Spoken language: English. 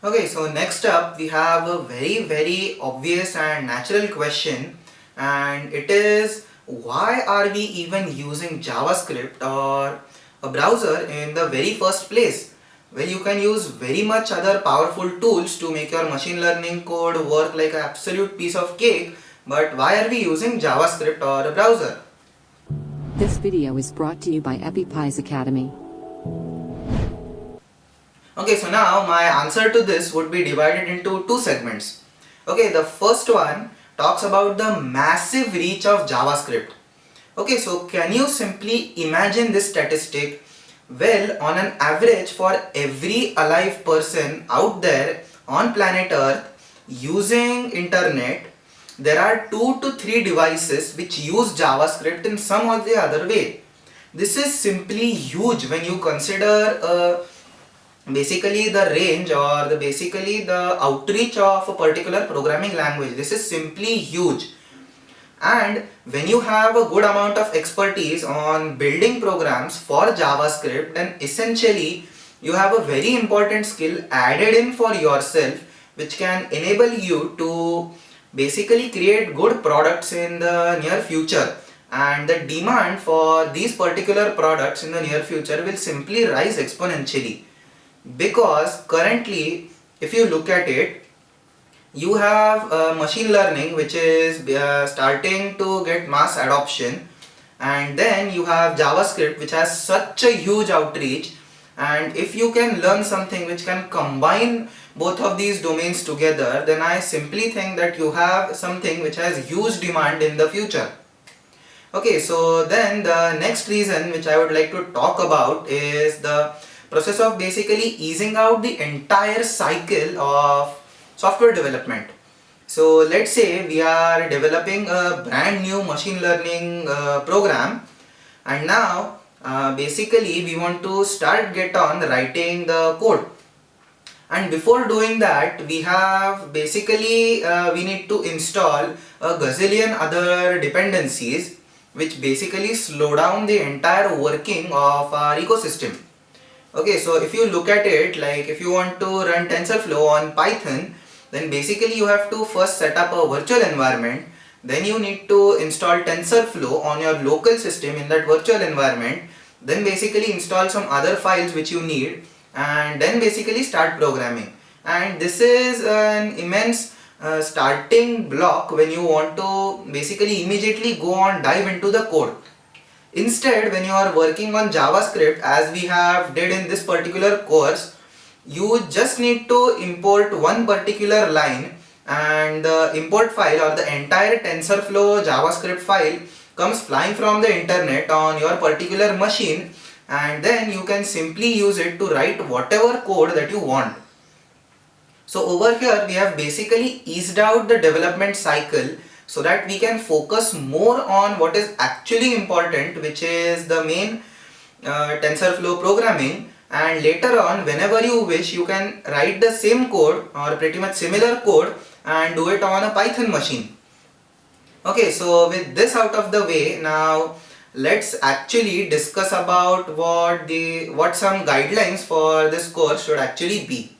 Okay, so next up we have a very obvious and natural question, and it is, why are we even using JavaScript or a browser in the very first place? Well, you can use very much other powerful tools to make your machine learning code work like an absolute piece of cake, but why are we using JavaScript or a browser? This video is brought to you by EpiPies Academy. Okay, so now my answer to this would be divided into two segments. Okay, the first one talks about the massive reach of JavaScript. Okay, so can you simply imagine this statistic? Well, on an average, for every alive person out there on planet Earth using internet, there are 2 to 3 devices which use JavaScript in some or the other way. This is simply huge when you consider basically the range or the outreach of a particular programming language. This is simply huge. And when you have a good amount of expertise on building programs for JavaScript, then essentially you have a very important skill added in for yourself, which can enable you to basically create good products in the near future. And the demand for these particular products in the near future will simply rise exponentially, because currently if you look at it, you have machine learning which is starting to get mass adoption, and then you have JavaScript which has such a huge outreach. And if you can learn something which can combine both of these domains together, then I simply think that you have something which has huge demand in the future. Okay, so then the next reason which I would like to talk about is the process of basically easing out the entire cycle of software development. So let's say we are developing a brand new machine learning program, and now basically we want to get on writing the code. And before doing that, we have basically we need to install a gazillion other dependencies which basically slow down the entire working of our ecosystem. Okay, so if you look at it, like if you want to run TensorFlow on Python, then basically you have to first set up a virtual environment. Then you need to install TensorFlow on your local system in that virtual environment. Then basically install some other files which you need, and then basically start programming. And this is an immense starting block when you want to basically immediately go on dive into the code. Instead, when you are working on JavaScript, as we have did in this particular course, you just need to import one particular line, and the import file or the entire TensorFlow JavaScript file comes flying from the internet on your particular machine, and then you can simply use it to write whatever code that you want. So over here we have basically eased out the development cycle so that we can focus more on what is actually important, which is the main TensorFlow programming. And later on, whenever you wish, you can write the same code or pretty much similar code and do it on a Python machine. Okay, so with this out of the way, now let's actually discuss about what some guidelines for this course should actually be.